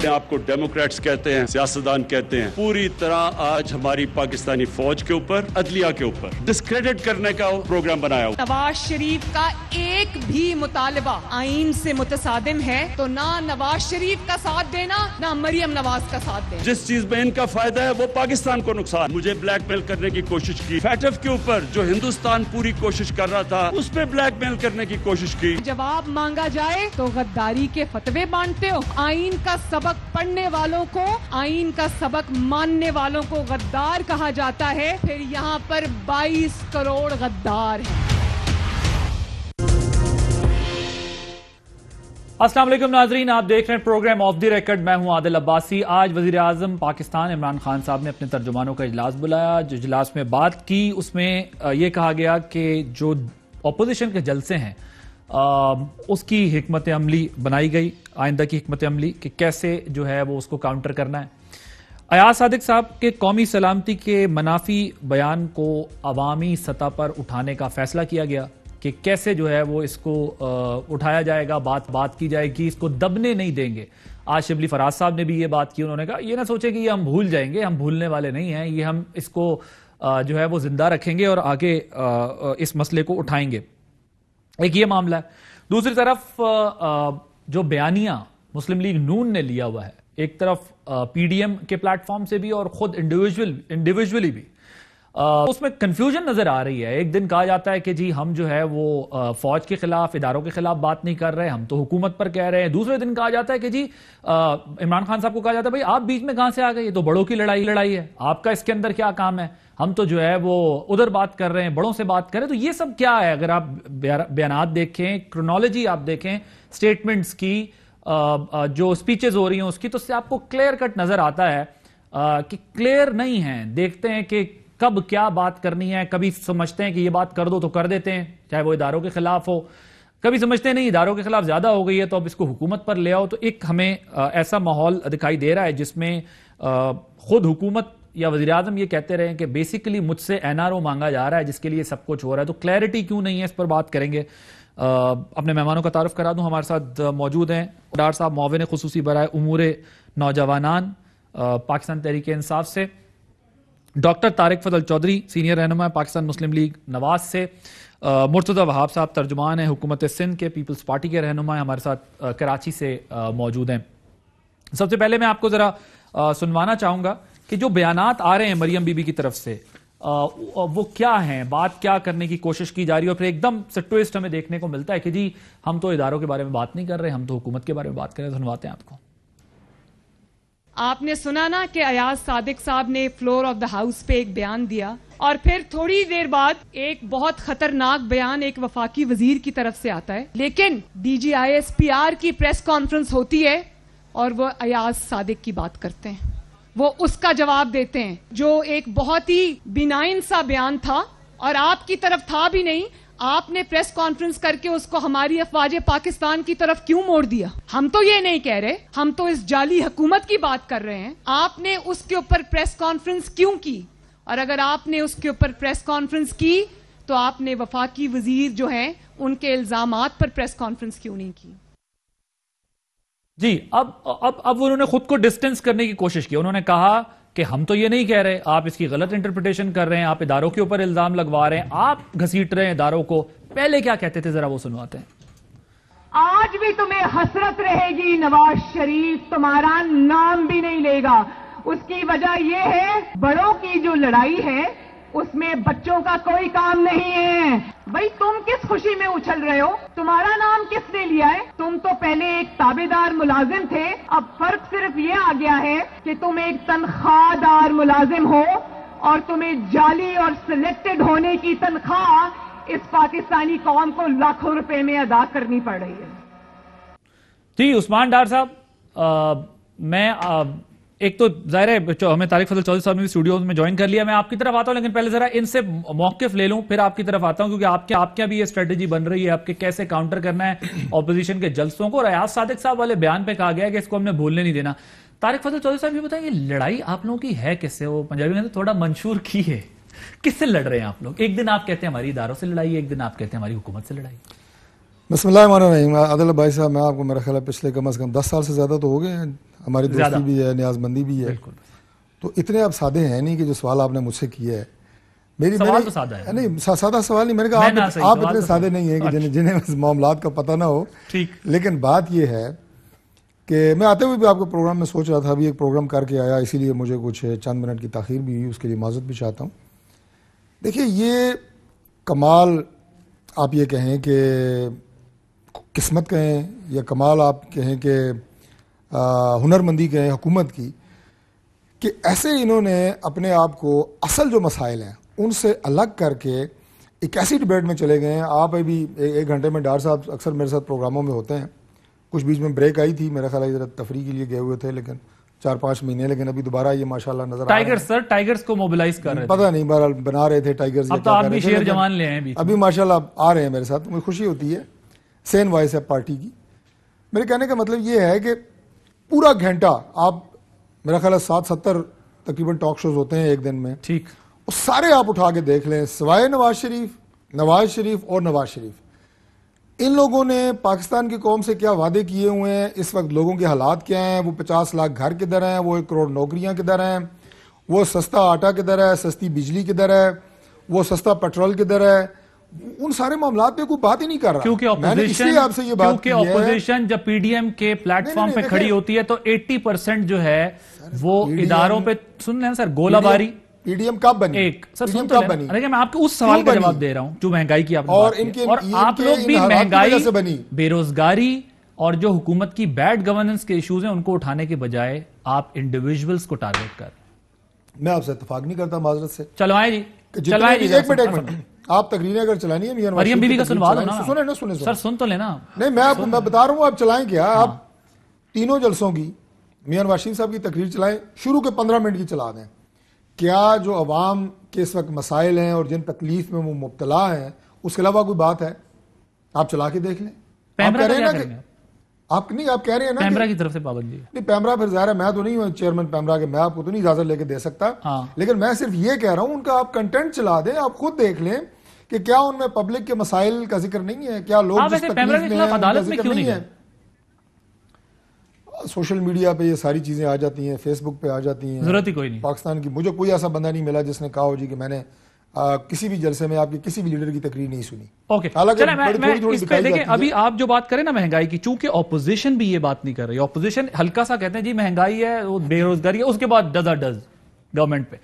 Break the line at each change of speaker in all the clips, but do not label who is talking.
آپ کو ڈیموکریٹس کہتے ہیں, سیاستدان کہتے ہیں, پوری طرح آج ہماری پاکستانی فوج کے اوپر, عدلیہ کے اوپر ڈسکریڈٹ کرنے کا پروگرام بنایا ہوا.
نواز شریف کا ایک بھی مطالبہ آئین سے متصادم ہے تو نہ نواز شریف کا ساتھ دینا نہ مریم نواز کا ساتھ دینا.
جس چیز میں ان کا فائدہ ہے وہ پاکستان کو نقصان. مجھے بلیک میل کرنے کی کوشش کی, فیٹف کے اوپر جو ہندوستان پوری کوشش کر رہا تھا اس پہ بلیک میل کرنے کی کوشش کی.
جواب مانگا جائے تو غداری کے فتوے بانٹتے ہو. آئین کا سبق پڑھنے والوں کو, آئین کا سبق ماننے والوں کو غدار کہا جاتا ہے. پھر یہاں پر 22 کروڑ غدار ہیں.
السلام علیکم ناظرین, آپ دیکھ رہے ہیں پروگرام آف دی ریکارڈ. میں ہوں عادل عباسی. آج وزیر اعظم پاکستان عمران خان صاحب نے اپنے ترجمانوں کا اجلاس بلایا. جو اجلاس میں بات کی اس میں یہ کہا گیا کہ جو اپوزیشن کے جلسے ہیں اس کی حکمت عملی بنائی گئی, آئندہ کی حکمت عملی کہ کیسے جو ہے وہ اس کو کاؤنٹر کرنا ہے. ایاز صادق صاحب کے قومی سلامتی کے منافی بیان کو عوامی سطح پر اٹھانے کا فیصلہ کیا گیا کہ کیسے جو ہے وہ اس کو اٹھایا جائے گا, بات کی جائے گی, اس کو دبنے نہیں دیں گے. آج شبلی فراز صاحب نے بھی یہ بات کی. انہوں نے کہا یہ نہ سوچیں کہ یہ ہم بھول جائیں گے, ہم بھولنے والے نہیں ہیں, یہ ہم اس کو جو ہے وہ زندہ رکھیں گے اور آگے اس مسئلے کو اٹھائیں گے. ایک یہ معاملہ ہے. دوسری طرف جو بیانیہ مسلم لیگ نون نے لیا ہوا ہے, ایک طرف پی ڈی ایم کے پلیٹ فارم سے بھی اور خود انڈیویجولی بھی, اس میں کنفیوژن نظر آ رہی ہے. ایک دن کہا جاتا ہے کہ جی ہم جو ہے وہ فوج کے خلاف, اداروں کے خلاف بات نہیں کر رہے, ہم تو حکومت پر کہہ رہے ہیں. دوسرے دن کہا جاتا ہے کہ جی عمران خان صاحب کو کہا جاتا ہے بھائی آپ بیچ میں کہاں سے آ گئے, یہ تو بڑوں کی لڑائی ہے, آپ کا اس کے اندر کیا کام ہے, ہم تو جو ہے وہ ادھر بات کر رہے ہیں, بڑوں سے بات کر رہے ہیں. تو یہ سب کیا ہے؟ اگر آپ بیانات دیکھیں, کرونالوجی آپ دیکھیں سٹیٹمنٹس کی, جو سپیچز ہو رہی ہیں اس کی, تو اس سے آپ کو کلیئر کٹ نظر آتا ہے کہ کلیئر نہیں ہیں. دیکھتے ہیں کہ کب کیا بات کرنی ہے. کبھی سمجھتے ہیں کہ یہ بات کر دو تو کر دیتے ہیں, چاہے وہ اداروں کے خلاف ہو. کبھی سمجھتے ہیں نہیں اداروں کے خلاف زیادہ ہو گئی ہے تو اب اس کو حکومت پر لے آؤ. تو ایک ہمیں ایسا ماحول دکھائی دے رہا ہے جس میں خود حکومت یا وزیر اعظم یہ کہتے رہے ہیں کہ بیسیکلی مجھ سے این آر او مانگا جا رہا ہے جس کے لیے سب کچھ ہو رہا ہے. تو کلیئرٹی کیوں نہیں ہے, اس پر بات کریں گے. اپنے مہمانوں کا تعارف کرا دوں. ہمارے ساتھ موجود ہیں ڈار صاحب, معاون خصوصی برائے امور نوجوانان پاکستان تحریک انصاف سے, ڈاکٹر طارق فضل چودھری سینئر رہنما پاکستان مسلم لیگ نواز سے, مرتضی وہاب صاحب ترجمان ہیں حکومت سندھ کے, پیپلز پارٹی کے رہنما ہیں, ہمارے ساتھ کراچی سے موجود ہیں. سب سے پہلے میں آپ کو ذرا سنوانا چاہوں گا کہ جو بیانات آ رہے ہیں مریم بی بی کی طرف سے وہ کیا ہیں, بات کیا کرنے کی کوشش کی جا رہی ہے, اور پھر ایک دم سے ٹویسٹ ہمیں دیکھنے کو ملتا ہے کہ جی ہم تو اداروں کے بارے میں بات نہیں کر رہے, ہم تو حکومت کے بارے میں بات کر رہے ہیں. سنواتے ہیں آپ کو.
آپ نے سنا نا کہ ایاز صادق صاحب نے فلور آف دا ہاؤس پہ ایک بیان دیا, اور پھر تھوڑی دیر بعد ایک بہت خطرناک بیان ایک وفاقی وزیر کی طرف سے آتا ہے. لیکن D G I S P R کی پریس کانفرنس ہوتی ہے اور وہ ایاز صادق کی بات کرتے ہیں, وہ اس کا جواب دیتے ہیں جو ایک بہت ہی بینائن سا بیان تھا اور آپ کی طرف تھا بھی نہیں. آپ نے پریس کانفرنس کر کے اس کو ہماری افواج پاکستان کی طرف کیوں موڑ دیا؟ ہم تو یہ نہیں کہہ رہے, ہم تو اس جعلی حکومت کی بات کر رہے ہیں. آپ نے اس کے اوپر پریس کانفرنس کیوں کی؟ اور اگر آپ نے اس کے اوپر پریس کانفرنس کی تو آپ نے وفاقی وزیر جو ہیں ان کے الزامات پر پریس کانفرنس کیوں نہیں کی؟
جی اب انہوں نے خود کو ڈسٹنس کرنے کی کوشش کی. انہوں نے کہا کہ ہم تو یہ نہیں کہہ رہے, آپ اس کی غلط انٹرپریٹیشن کر رہے ہیں, آپ اداروں کے اوپر الزام لگوا رہے ہیں, آپ گھسیٹ رہے ہیں اداروں کو. پہلے کیا کہتے تھے ذرا وہ سنواتے ہیں.
آج بھی تمہیں حسرت رہے گی, نواز شریف تمہارا نام بھی نہیں لے گا. اس کی وجہ یہ ہے بڑوں کی جو لڑائی ہے اس میں بچوں کا کوئی کام نہیں ہے. بھائی تم کس خوشی میں اچھل رہے ہو؟ تمہارا نام کس نے لیا ہے؟ تم تو پہلے ایک تابع دار ملازم تھے, اب فرق صرف یہ آ گیا ہے کہ تم ایک تنخواہ دار ملازم ہو اور تمہیں جعلی اور سلیکٹڈ ہونے کی تنخواہ اس پاکستانی قوم کو لاکھوں روپے میں ادا کرنی پڑ رہی ہے.
جی عثمان ڈار صاحب, میں ایک تو ظاہر ہے ہمیں طارق فضل چودھری صاحب نے بھی اسٹوڈیوز میں جوائن کر لیا, میں آپ کی طرف آتا ہوں, لیکن پہلے ذرا ان سے موقف لے لوں پھر آپ کی طرف آتا ہوں, کیونکہ آپ کیا بھی یہ اسٹریٹجی بن رہی ہے, آپ کے کیسے کاؤنٹر کرنا ہے اپوزیشن کے جلسوں کو. اور ایاز صادق صاحب والے بیان پہ کہا گیا ہے کہ اس کو ہم نے بھولنے نہیں دینا. طارق فضل چودھری صاحب یہ بتائیں, یہ لڑائی آپ لوگوں کی ہے کس سے؟ وہ پنجابی میں تھوڑا منشور کی ہے, کس سے لڑ رہے ہیں آپ لوگ؟ ایک دن آپ کہتے ہیں ہماری اداروں سے لڑائی, ایک دن آپ کہتے ہیں ہماری حکومت سے لڑائی.
بسم اللہ الرحمن الرحیم. عادل عباسی صاحب, میں آپ کو میرا خیال ہے پچھلے کم از کم 10 سال سے زیادہ تو ہو گئے ہیں, ہماری دوستی بھی ہے, نیاز مندی بھی ہے, تو اتنے آپ سادے ہیں نہیں کہ جو سوال آپ نے مجھ سے کیا ہے.
سوال تو سادہ ہے
نہیں, سادہ سوال نہیں, میں نے کہا آپ اتنے سادے نہیں ہیں کہ جنہیں معاملات کا پتہ نہ ہو. لیکن بات یہ ہے کہ میں آتے ہوئے بھی آپ کو پروگرام میں سوچ رہا تھا, ابھی ایک پروگرام کر کے آیا, اسی لیے مجھے کچھ چند منٹ کی تاخیر بھی ہوئی, اس کے لیے معذرت بھی چاہتا ہوں. دیکھیے, یہ کمال آپ یہ کہیں کہ قسمت کہیں, یا کمال آپ کہیں کہ ہنرمندی کہیں حکومت کی, کہ ایسے انہوں نے اپنے آپ کو اصل جو مسائل ہیں ان سے الگ کر کے ایک ایسی ڈبیٹ میں چلے گئے ہیں. آپ ابھی 1 گھنٹے میں ڈار صاحب اکثر میرے ساتھ پروگراموں میں ہوتے ہیں, کچھ بیچ میں بریک آئی تھی, میرا خیال ہے ذرا تفریح کے لیے گئے ہوئے تھے, لیکن 4-5 مہینے, لیکن ابھی دوبارہ یہ ماشاءاللہ نظر آ رہا ہے.
سر ٹائیگرز کو موبلائز کر رہے تھے,
پتہ نہیں بہرحال بنا رہے تھے ٹائیگرز,
اب تو آپ بھی شیر جوان لے ہیں,
ابھی ماشاءاللہ آ رہے ہیں میرے ساتھ, مجھے خوشی ہوتی ہے. سین وائس ہے پارٹی کی. میرے کہنے کا مطلب یہ ہے کہ پورا گھنٹہ آپ, میرا خیال ہے 60-70 تقریباً ٹاک شوز ہوتے ہیں ایک دن میں,
ٹھیک,
وہ سارے آپ اٹھا کے دیکھ لیں, سوائے نواز شریف اور نواز شریف, ان لوگوں نے پاکستان کی قوم سے کیا وعدے کیے ہوئے ہیں, اس وقت لوگوں کے حالات کیا ہیں, وہ 50 لاکھ گھر کدھر ہیں, وہ 1 کروڑ نوکریاں کدھر ہیں, وہ سستا آٹا کدھر ہے, سستی بجلی کدھر ہے, وہ سستا پیٹرول کدھر ہے, ان سارے معاملات پہ کوئی بات ہی نہیں کر رہا.
کیونکہ اپوزیشن جب پی ڈی ایم کے پلیٹ فارم پہ کھڑی ہوتی ہے تو 80% جو ہے وہ اداروں پہ, سن لیں سر, گولہ باری.
پی ڈی ایم کب بنی؟
لیکن میں آپ کو اس سوال کا جواب دے رہا ہوں جو مہنگائی کی آپ نے بات کی, اور آپ لوگ بھی مہنگائی, بے روزگاری اور جو حکومت کی بیڈ گورننس کے ایشوز ہیں ان کو اٹھانے کے بجائے آپ انڈیویجولز کو ٹارگٹ کر.
میں آپ سے اتفاق نہیں کرتا معذرت سے.
چلوائیں جی,
ایک منٹ, آپ تقریریں اگر چلانی ہے
مریم بی بی کا سنوا دو نا. سر سن تو لینا.
نہیں, میں بتا رہا ہوں, آپ چلائیں کیا, آپ تینوں جلسوں کی میاں نواز شریف صاحب کی تقریر چلائیں, شروع کے 15 منٹ کی چلا دیں. کیا جو عوام کے اس وقت مسائل ہیں اور جن تکلیف میں وہ مبتلا ہیں, اس کے علاوہ کوئی بات ہے؟ آپ چلا کے دیکھ لیں. آپ کہہ رہے ہیں نا کہ آپ کہہ رہے ہیں نا
پیمرا کی طرف سے پابندی ہے.
نہیں, پیمرا پھر ظاہر ہے, میں تو نہیں ہوں چیئرمین پیمرا کے, میں آپ کو تو نہیں اجازت لے کے دے سکتا, لیکن میں صرف یہ کہہ رہا ہوں ان کا آپ کنٹینٹ چلا دیں, آپ خود دیکھ لیں کہ کیا ان میں پبلک کے مسائل کا ذکر نہیں ہے, کیا لوگ جس تکلیف میں ہیں ان کا ذکر نہیں ہے. سوشل میڈیا پہ یہ ساری چیزیں آ جاتی ہیں, فیس بک پہ آ جاتی ہیں,
ضرورت ہی کوئی نہیں.
پاکستان کی مجھے کوئی ایسا بندہ نہیں ملا جس نے کہا ہو جی کہ میں نے کسی بھی جلسے میں آپ کے کسی بھی لیڈر کی تقریر نہیں سنی.
اوکے, دیکھیں ابھی آپ جو بات کریں نا مہنگائی کی, چونکہ اپوزیشن بھی یہ بات نہیں کر رہی. اپوزیشن ہلکا سا کہتے ہیں جی مہنگائی ہے, وہ بے روزگاری ہے, اس کے بعد ڈز گورنمنٹ پہ.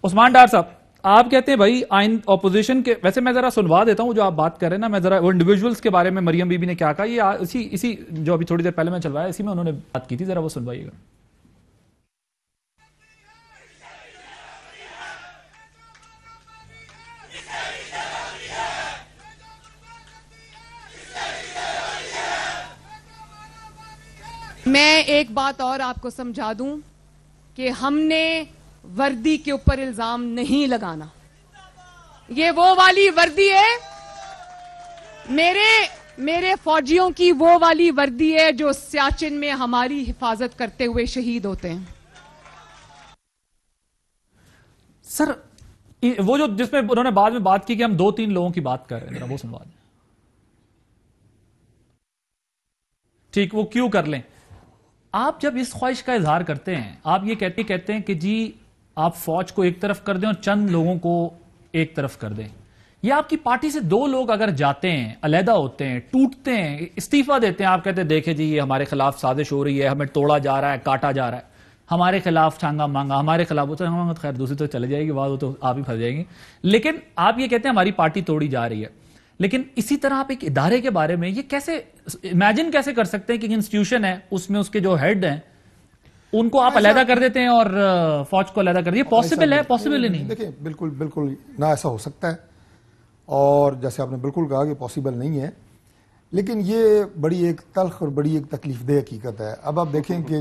عثمان ڈار صاحب, آپ کہتے ہیں بھائی آئین اپوزیشن کے, ویسے میں ذرا سنوا دیتا ہوں جو آپ بات کر رہے ہیں نا, میں ذرا وہ انڈیویجولز کے بارے میں مریم بی بی نے کیا کہا, یہ اسی جو ابھی تھوڑی دیر پہلے میں چلوایا اسی میں انہوں نے بات کی تھی, ذرا وہ سنوائیے گا.
میں ایک بات اور آپ کو سمجھا دوں کہ ہم نے وردی کے اوپر الزام نہیں لگانا. یہ وہ والی وردی ہے, میرے فوجیوں کی وہ والی وردی ہے جو سیاچن میں ہماری حفاظت کرتے ہوئے شہید ہوتے ہیں.
سر وہ جو جس میں انہوں نے بعد میں بات کی کہ ہم 2-3 لوگوں کی بات کر رہے ہیں, وہ سنوا دیں. ٹھیک, وہ کیوں کر لیں. آپ جب اس خواہش کا اظہار کرتے ہیں, آپ یہ کہتے ہیں کہ جی آپ فوج کو ایک طرف کر دیں اور چند لوگوں کو ایک طرف کر دیں. یہ آپ کی پارٹی سے 2 لوگ اگر جاتے ہیں, علیحدہ ہوتے ہیں, ٹوٹتے ہیں, استعفیٰ دیتے ہیں, آپ کہتے ہیں دیکھیں جی یہ ہمارے خلاف سازش ہو رہی ہے, ہمیں توڑا جا رہا ہے, کاٹا جا رہا ہے, ہمارے خلاف چھانگا مانگا, ہمارے خلاف ہوتا ہے, خیر دوسری تو چلے جائے گی بات, وہ تو آپ ہی پھنس جائیں گے. لیکن آپ یہ کہتے ہیں ہماری پارٹی توڑی جا رہی ہے. لیکن اسی طرح آپ ایک ادارے کے بارے میں یہ کیسے امیجن کیسے کر سکتے ہیں کہ انسٹیٹیوشن ہے, اس میں اس کے جو ہیڈ ہیں ان کو آپ علیحدہ کر دیتے ہیں اور فوج کو علیحدہ کر دیتے ہیں. پاسبل ہے؟ پاسبل ہی نہیں.
دیکھیں بالکل نہ ایسا ہو سکتا ہے, اور جیسے آپ نے بالکل کہا کہ پاسبل نہیں ہے, لیکن یہ بڑی ایک تلخ اور بڑی ایک تکلیف دہ حقیقت ہے. اب آپ دیکھیں کہ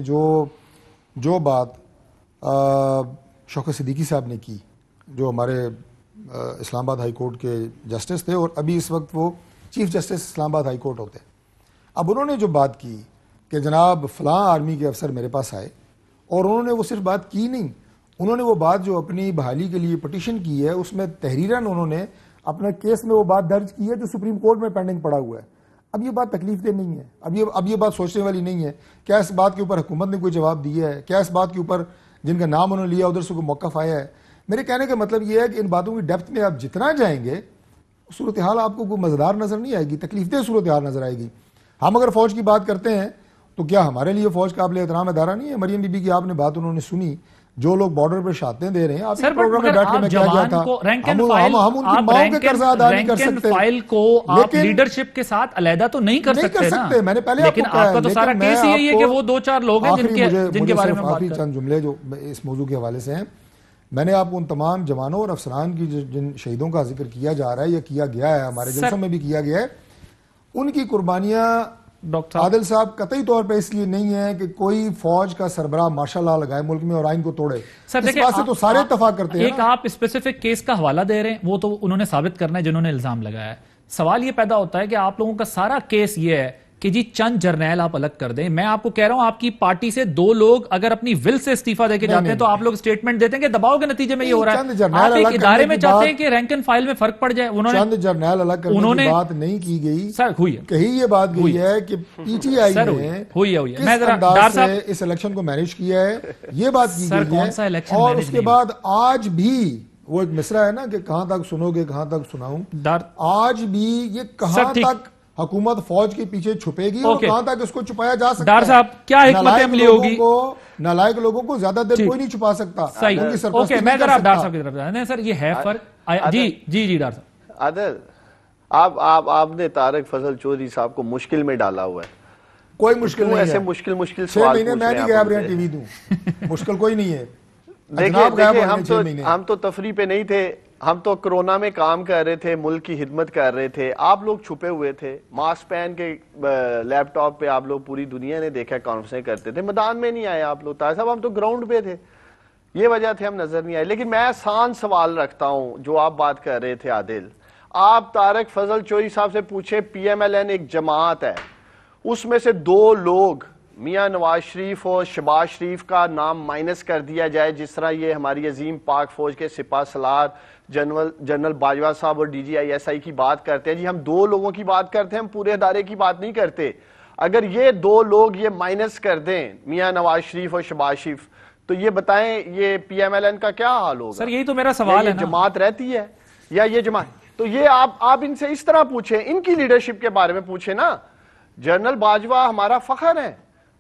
جو بات شوکت صدیقی صاحب نے کی, جو ہمارے اسلام آباد ہائی کورٹ کے جسٹس تھے اور ابھی اس وقت وہ چیف جسٹس اسلام آباد ہائی کورٹ ہوتے ہیں. اب انہوں نے جو بات کی کہ جناب فلاں آرمی کے افسر میرے پاس آئے, اور انہوں نے وہ صرف بات کی نہیں, انہوں نے وہ بات جو اپنی بحالی کے لیے پٹیشن کی ہے اس میں تحریراً انہوں نے اپنے کیس میں وہ بات درج کی ہے جو سپریم کورٹ میں پینڈنگ پڑا ہوا ہے. اب یہ بات تکلیف دہ نہیں ہے، اب یہ بات سوچنے والی نہیں ہے. کیا اس بات کے اوپر حکومت نے کوئی جواب دیا ہے؟ کیا اس بات کے اوپر جن کا نام انہوں نے لیا ادھر سے کوئی موقف آیا ہے؟ میرے کہنے کا مطلب یہ ہے کہ ان باتوں کی ڈیپتھ میں آپ جتنا جائیں گے صورتحال آپ کو کوئی مزیدار نظر نہیں آئے گی، تکلیف دہ صورتحال نظر آئے گی. ہم اگر فوج کی بات کرتے ہیں تو کیا ہمارے لیے فوج قابل احترام ادارہ نہیں ہے؟ مریم بی بی کی آپ نے بات انہوں نے سنی، جو لوگ بارڈر پہ شہادتیں دے رہے ہیں. آپ پروگرام میں بیٹھ کے میں کیا گیا تھا، ہم ان کی ماؤں کے قرض ادا نہیں کر سکتے.
فائل کو آپ لیڈرشپ کے ساتھ علیحدہ تو نہیں کر سکتے.
میں نے پہلے آپ کو کہا ہے،
تو سارا کیس یہی ہے کہ وہ 2-4 لوگ ہیں جن کے بارے میں
آخری چند جملے جو اس موضوع کے حوالے سے ہیں. میں نے آپ کو ان تمام جوانوں اور افسران کی جن شہیدوں کا ذکر کیا جا رہا ہے یا کیا گیا ہے، ہمارے جلسوں میں بھی کیا گیا ہے، ان کی قربانیاں عادل صاحب قطعی طور پہ اس لیے نہیں ہے کہ کوئی فوج کا سربراہ ماشاء اللہ لگائے ملک میں اور آئین کو توڑے. اس بات سے تو سارے اتفاق کرتے ہیں.
ایک آپ اسپیسیفک کیس کا حوالہ دے رہے ہیں، وہ تو انہوں نے ثابت کرنا ہے جنہوں نے الزام لگایا ہے. سوال یہ پیدا ہوتا ہے کہ آپ لوگوں کا سارا کیس یہ ہے کہ جی چند جرنیل آپ الگ کر دیں. میں آپ کو کہہ رہا ہوں آپ کی پارٹی سے 2 لوگ اگر اپنی ول سے استعفیٰ دے کے جاتے ہیں تو آپ لوگ سٹیٹمنٹ دیتے ہیں کہ دباؤ کے نتیجے میں یہ ہو رہا ہے. آپ ایک ادارے میں چاہتے ہیں کہ رینک اینڈ فائل میں فرق پڑ جائے.
چند جرنیل الگ کرنے کی بات نہیں کی گئی سر، ہوئی ہے کہیں یہ بات گئی ہے کہ پی ٹی آئی نے کس انداز سے اس الیکشن کو مینیج کیا ہے، یہ بات کی گئی ہے. اور اس کے بعد آج بھی وہ ایک مصرع ہے نا کہ کہاں تک سنو گے کہاں تک سناؤں، آج بھی یہ کہاں تک حکومت فوج کے پیچھے چھپے گی اور کہاں تک اس کو چھپایا جا سکتا ہے.
ڈار صاحب کیا حکمت عملی ہوگی؟
نالائق لوگوں کو زیادہ دیر کوئی نہیں چھپا سکتا.
اوکے میں ذرا ڈار صاحب کی طرف نہیں سر یہ ہے فرق. جی ڈار صاحب.
عادل آپ نے طارق فضل چودھری صاحب کو مشکل میں ڈالا ہوا ہے.
کوئی مشکل نہیں ہے.
ایسے مشکل
6 مہینے میں نہیں غائب رہا ٹی وی دوں، مشکل کوئی نہیں ہے.
دیکھیں ہم تو تفریح پہ نہیں تھے، ہم تو کرونا میں کام کر رہے تھے، ملک کی خدمت کر رہے تھے. آپ لوگ چھپے ہوئے تھے، ماسک پہن کے لیپ ٹاپ پہ آپ لوگ پوری دنیا نے دیکھا کانفرنسیں کرتے تھے. میدان میں نہیں آئے آپ لوگ. طاہر صاحب ہم تو گراؤنڈ پہ تھے، یہ وجہ تھے ہم نظر نہیں آئے. لیکن میں آسان سوال رکھتا ہوں جو آپ بات کر رہے تھے عادل. آپ طارق فضل چودھری صاحب سے پوچھیں، پی ایم ایل این ایک جماعت ہے، اس میں سے 2 لوگ میاں نواز شریف اور شہباز شریف کا نام مائنس کر دیا جائے، جس طرح یہ ہماری عظیم پاک فوج کے سپاہ سالار جنرل باجوہ صاحب اور DGI کی بات کرتے ہیں. جی ہم 2 لوگوں کی بات کرتے ہیں، ہم پورے ادارے کی بات نہیں کرتے. اگر یہ 2 لوگ یہ مائنس کر دیں میاں نواز شریف اور شہباز شریف، تو یہ بتائیں یہ پی ایم ایل این کا کیا حال ہوگا؟
سر یہی تو میرا سوال ہے.
جماعت رہتی ہے یا یہ جماعت؟ تو یہ آپ ان سے اس طرح پوچھیں، ان کی لیڈرشپ کے بارے میں پوچھیں نا. جنرل باجوہ ہمارا فخر ہے،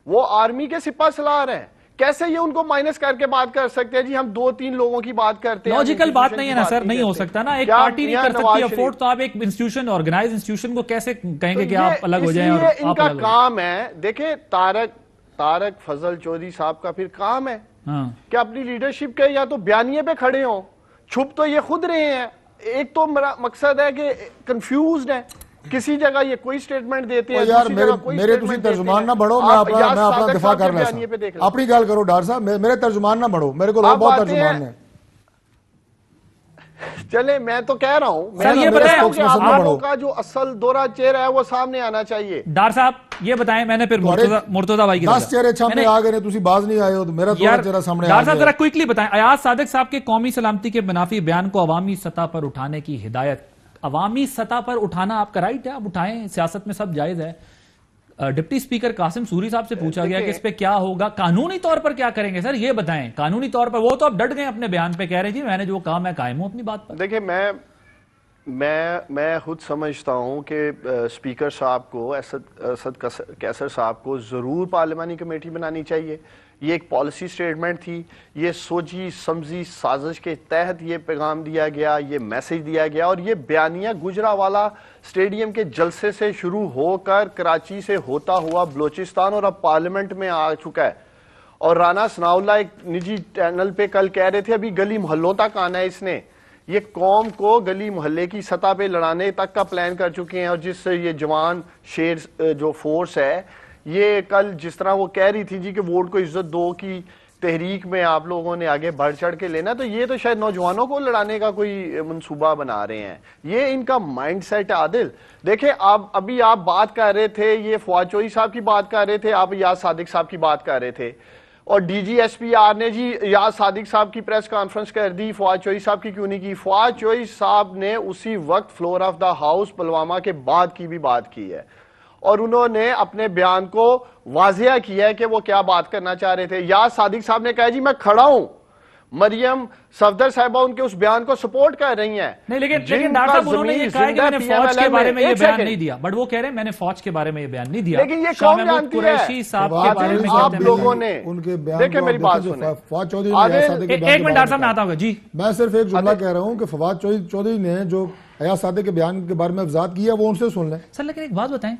وہ آرمی کے سپاہ سالار ہیں. کیسے یہ ان کو مائنس کر کے بات کر سکتے ہیں؟ جی ہم 2-3 لوگوں کی بات کرتے ہیں.
لاجیکل بات نہیں ہے نا سر، نہیں ہو سکتا نا. ایک پارٹی نہیں کر سکتی افورڈ، تو آپ ایک انسٹیٹیوشن آرگنائز انسٹیٹیوشن کو کیسے کہیں گے کہ آپ الگ ہو جائیں؟ اور
ان کا کام ہے، دیکھیں طارق فضل چودھری صاحب کا پھر کام ہے کہ اپنی لیڈرشپ کے یا تو بیانیے پہ کھڑے ہوں. چھپ تو یہ خود رہے ہیں. ایک تو میرا مقصد ہے کہ کنفیوزڈ ہے، کسی جگہ یہ کوئی سٹیٹمنٹ دیتے ہیں.
یار میرے تسی ترجمان نہ بڑھو، میں اپنا دفاع کر رہا ہوں. اپنی گال کرو ڈار صاحب، میرے ترجمان نہ بڑھو، میرے کو بہت ترجمان ہیں.
چلے میں تو کہہ رہا ہوں
سر یہ بتائیں
آپ لوگوں کا جو اصل دورہ چہرہ ہے وہ سامنے آنا چاہیے.
ڈار صاحب یہ بتائیں، میں نے پھر مرتضی بھائی کی
10 چہرے سامنے آ گئے، تسی باز نہیں آئے ہو، تو میرا دورہ چہرہ سامنے آ گیا.
ڈار صاحب ذرا کوئکلی بتائیں، ایاز صادق صاحب کے قومی سلامتی کے منافی بیان کو عوامی سطح پر اٹھانے کی ہدایت. عوامی سطح پر اٹھانا آپ کا رائٹ ہے، آپ اٹھائیں، سیاست میں سب جائز ہے. ڈپٹی سپیکر قاسم سوری صاحب سے پوچھا گیا کہ اس پہ کیا ہوگا، قانونی طور پر کیا کریں گے؟ سر یہ بتائیں قانونی طور پر. وہ تو اب ڈٹ گئے اپنے بیان پہ، کہہ رہے جی میں نے جو کہا میں قائم ہوں اپنی بات پر.
دیکھیں میں خود سمجھتا ہوں کہ سپیکر صاحب کو، اسد کیسر صاحب کو ضرور پارلیمانی کمیٹی بنانی چاہیے. یہ ایک پالیسی سٹیٹمنٹ تھی، یہ سوچی سمجھی سازش کے تحت یہ پیغام دیا گیا، یہ میسج دیا گیا. اور یہ بیانیہ گجرانوالہ سٹیڈیم کے جلسے سے شروع ہو کر کراچی سے ہوتا ہوا بلوچستان اور اب پارلیمنٹ میں آ چکا ہے. اور رانا ثناء اللہ ایک نجی چینل پہ کل کہہ رہے تھے ابھی گلی محلوں تک آنا ہے. اس نے یہ قوم کو گلی محلے کی سطح پہ لڑانے تک کا پلان کر چکے ہیں. اور جس سے یہ جوان شیر جو فورس ہے، یہ کل جس طرح وہ کہہ رہی تھی جی کہ ووٹ کو عزت دو کی تحریک میں آپ لوگوں نے آگے بڑھ چڑھ کے لینا، تو یہ تو شاید نوجوانوں کو لڑانے کا کوئی منصوبہ بنا رہے ہیں. یہ ان کا مائنڈ سیٹ ہے. عادل دیکھیں، ابھی آپ بات کر رہے تھے، یہ فواد چودھری صاحب کی بات کر رہے تھے، آپ ایاز صادق صاحب کی بات کر رہے تھے. اور DGSPR نے جی ایاز صادق صاحب کی پریس کانفرنس کر دی، فواد چودھری صاحب کی کیوں نہیں کی؟ فواد چودھری صاحب نے اسی وقت floor of the house Pulwama کے بعد کی بھی بات کی ہے. اور انہوں نے اپنے بیان کو واضح کیا ہے کہ وہ کیا بات کرنا چاہ رہے تھے. یاز صادق صاحب نے کہا جی میں کھڑا ہوں, مریم صفدر صاحبہ ان کے اس بیان کو سپورٹ کر رہی ہیں.
نہیں لیکن ڈاکٹر صاحب انہوں نے یہ کہا کہ میں نے فوج کے بارے میں یہ بیان نہیں دیا, بٹ وہ کہہ رہے ہیں میں نے فوج کے بارے میں یہ بیان نہیں دیا.
لیکن یہ کون جانتی ہے
قریشی صاحب کے بارے میں
آپ لوگوں نے
ان کے بیان
دیکھیں میری بات سنیں.
فواد چودھری نے ایاز صادق کے بیان
ایک منٹ ڈاکٹر صاحب میں آتا ہوں. جی
میں صرف ایک جملہ کہہ رہا ہوں کہ فواد چودھری نے جو ایاز صادق کے بیان کے بارے میں وضاحت کی ہے وہ ان سے سن لیں.
سر لیکن ایک بات بتائیں,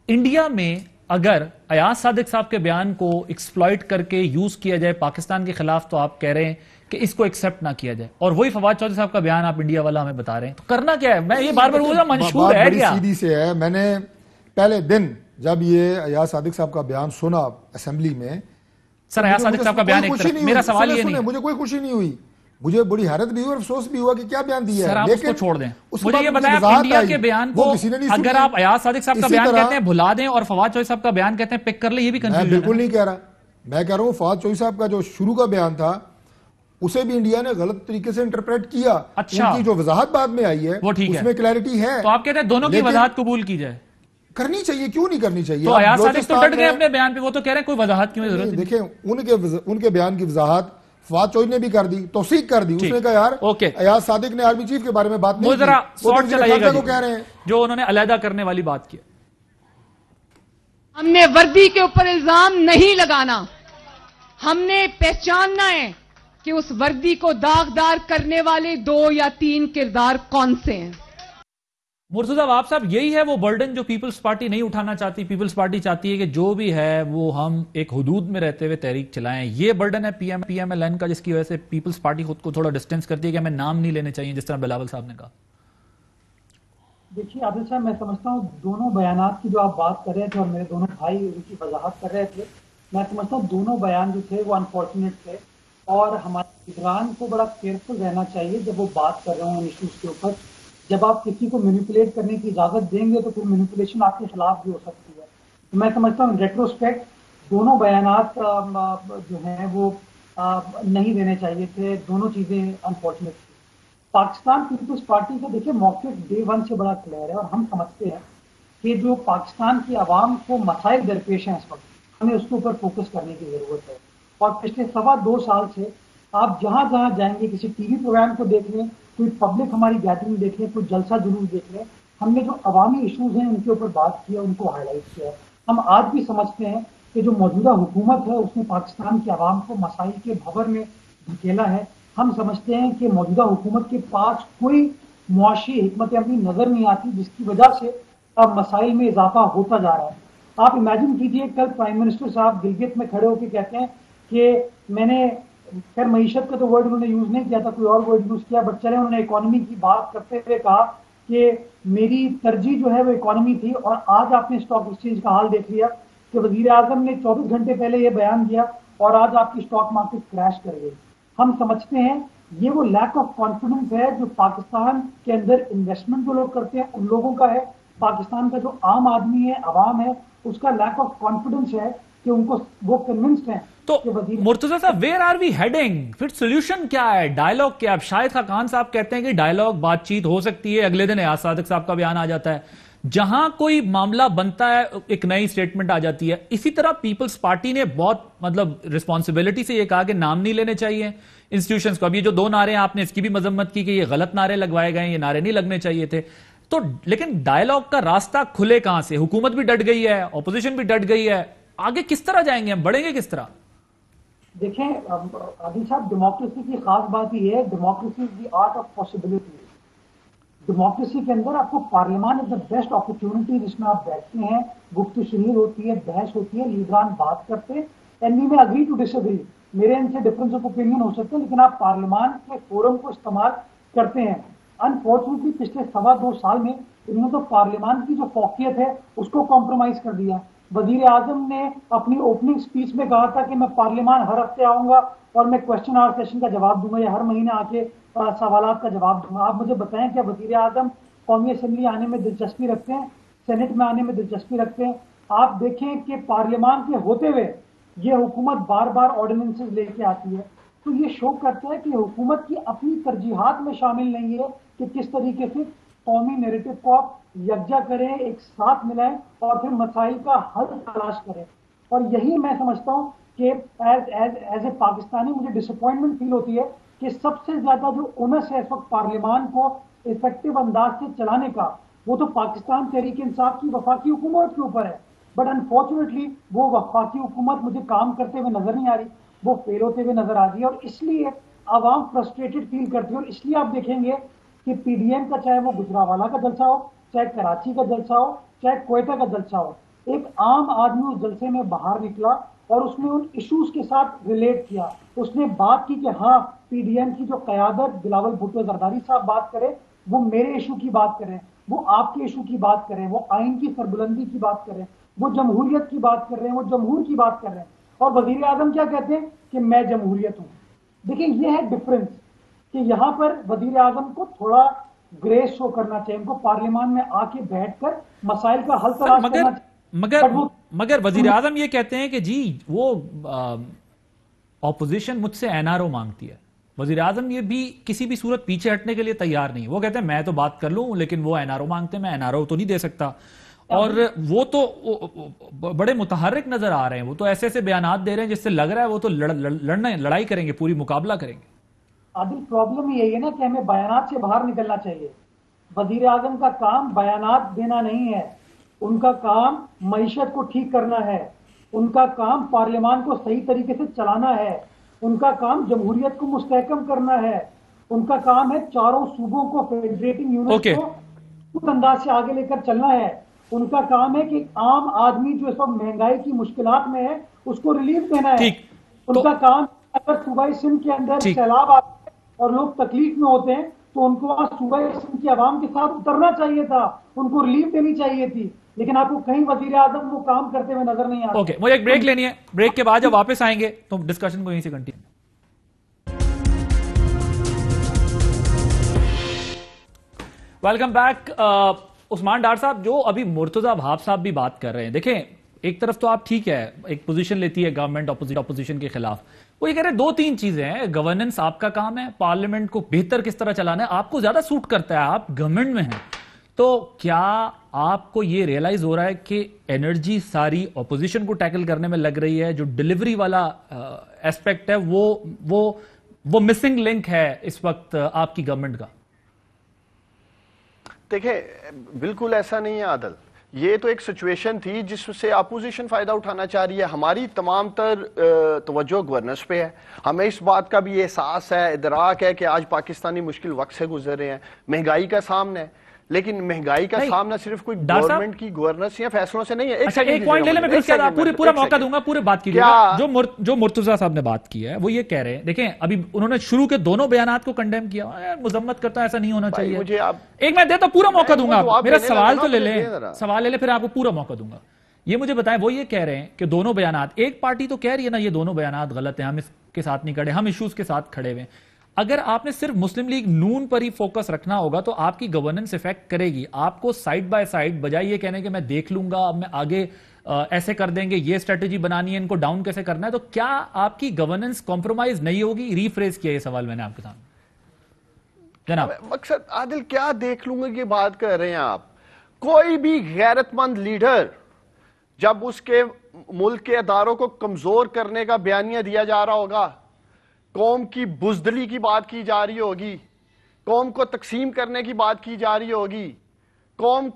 انڈیا میں اگر ایاز صادق صاحب کے بیان کو ایکسپلائٹ کر کے یوز کیا جائے پاکستان کے خلاف, تو آپ کہہ رہے ہیں کہ اس کو ایکسپٹ نہ کیا جائے, اور وہی فواد چودھری صاحب کا بیان آپ انڈیا والا ہمیں بتا رہے ہیں, تو کرنا کیا ہے؟ میں یہ بار بار بول رہا ہوں منشور ہے کیا؟
سیدھی سے ہے. میں نے پہلے دن جب یہ ایاز صادق صاحب کا بیان سنا اسمبلی میں,
سر ایاز صادق صاحب کا بیان ایک طرف, میرا سوال یہ نہیں,
مجھے کوئی خوشی نہیں ہوئی, مجھے بڑی حیرت بھی ہوئی اور افسوس بھی ہوا کہ کیا بیان دیا ہے.
سر آپ اس کو چھوڑ دیں, مجھے یہ بتائیں آپ انڈیا کے بیان کو اگر آپ ایاز صادق صاحب کا بیان کہتے ہیں بھلا دیں اور فواد چودھری صاحب کا بیان کہتے ہیں پک کر لیں, یہ بھی کنفیوژن ہے.
میں بالکل نہیں کہہ رہا, میں کہہ رہا ہوں فواد چودھری صاحب کا جو شروع کا بیان تھا اسے بھی انڈیا نے غلط طریقے سے انٹرپریٹ کیا.
اچھا,
ان کی جو وضاحت بعد میں آئی ہے
وہ ٹھیک ہے,
اس میں کلیئرٹی ہے.
تو آپ کہتے ہیں دونوں کی وضاحت قبول کی جائے,
کرنی چاہیے, کیوں نہیں کرنی چاہیے؟
تو ایاز صادق تو ڈٹ گئے اپنے بیان پہ, وہ تو کہہ رہے ہیں کوئی وضاحت کی ضرورت نہیں.
دیکھیں ان کے بیان کی وضاحت فواد چودھری نے بھی کر دی, توثیق کر دی. اس نے کہا یار ایاز صادق نے آرمی چیف کے بارے میں بات نہیں کی,
وہ ذرا
کو کہہ رہے ہیں
جو انہوں نے علیحدہ کرنے والی بات کی.
ہم نے وردی کے اوپر الزام نہیں لگانا, ہم نے پہچاننا ہے کہ اس وردی کو داغدار کرنے والے 2 یا 3 کردار کون سے ہیں.
مرتضی عواب صاحب, یہی ہے وہ برڈن جو پیپلز پارٹی نہیں اٹھانا چاہتی. پیپلز پارٹی چاہتی ہے کہ جو بھی ہے وہ ہم ایک حدود میں رہتے ہوئے تحریک چلائیں. یہ برڈن ہے پی ایم ایل این کا, جس کی وجہ سے پیپلز پارٹی خود کو تھوڑا ڈسٹینس کرتی ہے کہ ہمیں نام نہیں لینے چاہیے, جس طرح بلاول صاحب نے کہا.
دیکھیے عادل صاحب, میں سمجھتا ہوں دونوں بیانات کی جو آپ بات کر رہے تھے اور میرے دونوں بھائی ان کی وضاحت کر رہے تھے, میں سمجھتا ہوں دونوں بیان جو تھے وہ انفارچونیٹ تھے, اور ہمارے لیڈران کو بڑا کیئرفل رہنا چاہیے جب وہ بات کر رہے ہوں ایشوز کے اوپر. جب آپ کسی کو مینیپولیٹ کرنے کی اجازت دیں گے تو پھر مینیپولیشن آپ کے خلاف بھی ہو سکتی ہے. میں سمجھتا ہوں ریٹروسپیکٹ دونوں بیانات جو ہیں وہ نہیں دینے چاہیے تھے, دونوں چیزیں انفارچونیٹ تھی. پاکستان پیپلز پارٹی کا دیکھیں موقف ڈے 1 سے بڑا کلیئر ہے, اور ہم سمجھتے ہیں کہ جو پاکستان کی عوام کو مسائل درپیش ہیں اس وقت, ہمیں اس کے اوپر فوکس کرنے کی ضرورت ہے. اور پچھلے 2.25 سال سے آپ جہاں جہاں جائیں گے, کسی ٹی وی پروگرام کو دیکھ لیں, کوئی پبلک ہماری گیدرنگ دیکھ لیں, کوئی جلسہ جلوس دیکھ لیں, ہم نے جو عوامی ایشوز ہیں ان کے اوپر بات کی ہے, ان کو ہائی لائٹ کیا ہے. ہم آج بھی سمجھتے ہیں کہ جو موجودہ حکومت ہے اس نے پاکستان کی عوام کو مسائل کے بھور میں دھکیلا ہے. ہم سمجھتے ہیں کہ موجودہ حکومت کے پاس کوئی معاشی حکمت عملی نظر نہیں آتی, جس کی وجہ سے اب مسائل میں اضافہ ہوتا جا رہا ہے. آپ امیجن کیجئے کل پرائم منسٹر صاحب گلگت میں کھڑے ہو کے کہتے ہیں کہ میں نے, خیر معیشت کا تو ورڈ انہوں نے یوز نہیں کیا تھا, کوئی اور ورڈ یوز کیا, بٹ چلے انہوں نے اکانومی کی بات کرتے ہوئے کہا کہ میری ترجیح جو ہے وہ اکانومی تھی. اور آج آپ نے اسٹاک ایکسچینج کا حال دیکھ لیا کہ وزیر اعظم نے 24 گھنٹے پہلے یہ بیان دیا اور آج آپ کی اسٹاک مارکیٹ کریش کر گئی. ہم سمجھتے ہیں یہ وہ لیک آف کانفیڈنس ہے جو پاکستان کے اندر انویسٹمنٹ جو لوگ کرتے ہیں ان لوگوں کا ہے. پاکستان کا جو عام آدمی ہے, عوام ہے, اس کا لیک آف کانفیڈنس ہے کہ ان کو وہ کنونسڈ ہیں.
تو مرتضی صاحب, ویئر آر وی ہیڈنگ؟ پھر سولوشن کیا ہے, ڈائیلاگ کیا؟ اب شاہد خاقان صاحب کہتے ہیں کہ ڈائیلاگ بات چیت ہو سکتی ہے, اگلے دن ایاز صادق صاحب کا بیان آ جاتا ہے, جہاں کوئی معاملہ بنتا ہے ایک نئی سٹیٹمنٹ آ جاتی ہے. اسی طرح پیپلز پارٹی نے بہت رسپانسبلٹی سے یہ کہا کہ نام نہیں لینے چاہیے انسٹیٹیوشنز کو. اب یہ جو 2 نعرے ہیں آپ نے اس کی بھی مذمت کی کہ یہ غلط نعرے لگوائے گئے, یہ نعرے نہیں لگنے چاہیے تھے. تو لیکن ڈائیلاگ کا راستہ کھلے کہاں سے؟ حکومت بھی ڈٹ گئی ہے, اپوزیشن بھی ڈٹ گئی ہے, آگے کس طرح جائیں گے ہم, بڑھیں گے کس طرح؟
دیکھیں عادل صاحب, ڈیموکریسی کی خاص بات یہ ہے, democracy is the art of possibility. Democracy کے اندر آپ کو پارلیمان از دا بیسٹ اپرچونٹی جس میں آپ بیٹھتے ہیں, گفت و شنید ہوتی ہے, بحث ہوتی ہے, لیڈران بات کرتے ہیں, اینڈ وی میں اگری ٹو ڈس ایگری, میرے ان سے ڈفرینس آف اوپینین ہو سکتے ہیں, لیکن آپ پارلیمان کے فورم کو استعمال کرتے ہیں. انفارچونیٹلی پچھلے 2.25 سال میں انہوں نے تو پارلیمان کی جو فوقیت ہے اس کو کمپرومائز کر دیا. وزیر اعظم نے اپنی اوپننگ سپیچ میں کہا تھا کہ میں پارلیمان ہر ہفتے آؤں گا اور میں کوشچن آور سیشن کا جواب دوں گا, یا ہر مہینے آ کے سوالات کا جواب دوں گا. آپ مجھے بتائیں کیا وزیر اعظم قومی اسمبلی آنے میں دلچسپی رکھتے ہیں, سینٹ میں آنے میں دلچسپی رکھتے ہیں؟ آپ دیکھیں کہ پارلیمان کے ہوتے ہوئے یہ حکومت بار بار آرڈیننسز لے کے آتی ہے. تو یہ شو کرتا ہے کہ حکومت کی اپنی ترجیحات میں شامل نہیں ہے کہ کس طریقے سے قومی نیریٹو کو آپ یکجا کریں, ایک ساتھ ملائیں اور پھر مسائل کا حل تلاش کریں. اور یہی میں سمجھتا ہوں کہ ایز اے پاکستانی مجھے ڈسپوائنٹمنٹ فیل ہوتی ہے کہ سب سے زیادہ جو اونس ہے اس وقت پارلیمان کو افیکٹو انداز سے چلانے کا, وہ تو پاکستان تحریک انصاف کی وفاقی حکومت کے اوپر ہے. بٹ انفارچونیٹلی وہ وفاقی حکومت مجھے کام کرتے ہوئے نظر نہیں آ رہی, وہ فیل ہوتے ہوئے نظر آ رہی ہے, اور اس لیے عوام فرسٹریٹڈ فیل کرتی ہے. اور اس لیے آپ دیکھیں گے کہ پی ڈی ایم کا چاہے وہ گجرانوالہ کا جلسہ ہو, چاہے کراچی کا جلسہ ہو, چاہے کوئٹہ کا جلسہ ہو, ایک عام آدمی اس جلسے میں باہر نکلا اور اس نے ان ایشوز کے ساتھ ریلیٹ کیا. اس نے بات کی کہ ہاں پی ڈی ایم کی جو قیادت بلاول بھٹو زرداری صاحب بات کرے, وہ میرے ایشو کی بات کریں, وہ آپ کے ایشو کی بات کریں, وہ آئین کی سربلندی کی بات کریں, وہ جمہوریت کی بات کر رہے ہیں, وہ جمہور کی بات کر رہے ہیں. اور وزیر اعظم کیا کہتے ہیں کہ میں جمہوریت ہوں. دیکھیں یہ ہے ڈفرنس کہ یہاں پر وزیر اعظم کو تھوڑا گریس شو کرنا چاہیے, ان کو پارلیمان میں آ کے بیٹھ کر مسائل کا حل تلاش کرنا چاہیے.
مگر وزیر اعظم یہ کہتے ہیں کہ جی وہ اپوزیشن مجھ سے این آر او مانگتی ہے. وزیر اعظم یہ بھی کسی بھی صورت پیچھے ہٹنے کے لیے تیار نہیں. وہ کہتے ہیں میں تو بات کر لوں, لیکن وہ این آر او مانگتے ہیں, میں این آر او تو نہیں دے سکتا. اور وہ تو بڑے متحرک نظر آ رہے ہیں, وہ تو ایسے ایسے بیانات دے رہے ہیں جس سے لگ رہا ہے وہ تو لڑائی کریں گے, پوری مقابلہ کریں گے.
عادل پرابلم یہی ہے نا کہ ہمیں بیانات سے باہر نکلنا چاہیے. وزیر اعظم کا کام بیانات دینا نہیں ہے, ان کا کام معیشت کو ٹھیک کرنا ہے, ان کا کام پارلیمان کو صحیح طریقے سے چلانا ہے, ان کا کام جمہوریت کو مستحکم کرنا ہے, ان کا کام ہے چاروں صوبوں کو فیڈریٹنگ یونٹ کو اس انداز سے آگے لے کر چلنا ہے. ان کا کام ہے کہ عام آدمی جو اس وقت مہنگائی کی مشکلات میں ہے اس کو ریلیف دینا ہے. ان کا کام اگر صوبائی سندھ کے اندر سیلاب آتے ہیں اور لوگ تکلیف میں ہوتے ہیں تو ان کو صوبائی سندھ کی عوام کے ساتھ اترنا چاہیے تھا, ان کو ریلیف دینی چاہیے تھی. لیکن آپ کو کہیں وزیر اعظم وہ کام کرتے ہوئے نظر نہیں آتے.
مجھے ایک بریک لینی ہے, بریک کے بعد جب واپس آئیں گے تو ڈسکشن کو یہیں سے continue. Welcome back. Usman Dar صاحب, جو ابھی مرتضی وہاب صاحب بھی بات کر رہے ہیں, دیکھیں ایک طرف تو آپ ٹھیک ہے ایک پوزیشن لیتی ہے گورنمنٹ اپوزیشن کے خلاف, وہ یہ کہہ رہے ہیں دو تین چیزیں ہیں. گورننس آپ کا کام ہے, پارلیمنٹ کو بہتر کس طرح چلانا ہے آپ کو زیادہ سوٹ کرتا ہے, آپ گورنمنٹ میں ہیں. تو کیا آپ کو یہ ریئلائز ہو رہا ہے کہ انرجی ساری اپوزیشن کو ٹیکل کرنے میں لگ رہی ہے, جو ڈیلیوری والا ایسپیکٹ ہے وہ مسنگ لنک ہے اس وقت آپ کی گورنمنٹ کا؟
دیکھیں بالکل ایسا نہیں ہے عادل, یہ تو ایک سچویشن تھی جس سے اپوزیشن فائدہ اٹھانا چاہ رہی ہے. ہماری تمام تر توجہ گورننس پہ ہے. ہمیں اس بات کا بھی احساس ہے, ادراک ہے کہ آج پاکستانی مشکل وقت سے گزر رہے ہیں, مہنگائی کا سامنا ہے, لیکن مہنگائی کا سامنا صرف کوئی گورنمنٹ کی گورننس یا فیصلوں سے نہیں ہے.
ایک پوائنٹ لے لیں, میں پورا موقع دوں گا, پورے بات کیجیے. جو مرتضی صاحب نے بات کی ہے وہ یہ کہہ رہے ہیں, دیکھیں ابھی انہوں نے شروع کے دونوں بیانات کو کنڈیم کیا, مذمت کرتا ہے ایسا نہیں ہونا چاہیے. ایک میں دیتا پورا موقع دوں گا, میرا سوال تو لے لیں, سوال لے لیں پھر آپ کو پورا موقع دوں گا. یہ مجھے بتائیں, وہ یہ کہہ رہے ہیں کہ دونوں بیانات, ایک پارٹی تو کہہ رہی ہے نا یہ دونوں بیانات غلط ہیں, ہم اس کے ساتھ نہیں کھڑے, ہم ایشوز کے ساتھ کھڑے ہوئے. اگر آپ نے صرف مسلم لیگ نون پر ہی فوکس رکھنا ہوگا تو آپ کی گورننس افیکٹ کرے گی. آپ کو سائیڈ بائی سائیڈ, بجائے یہ کہنے کہ میں دیکھ لوں گا, اب میں آگے ایسے کر دیں گے, یہ اسٹریٹجی بنانی ہے, ان کو ڈاؤن کیسے کرنا ہے, تو کیا آپ کی گورننس کمپرومائز نہیں ہوگی؟ ریفریز کیا یہ سوال میں نے آپ کے سامنے. جناب
مقصد عادل کیا دیکھ لوں گا کی بات کر رہے ہیں آپ. کوئی بھی غیرت مند لیڈر جب اس کے ملک کے اداروں کو کمزور کرنے کا بیانیہ دیا جا رہا ہوگا, قوم کی بزدلی کی بات کی جا رہی ہوگی, قوم کو تقسیم کرنے کی بات کی جا رہی ہوگی, قوم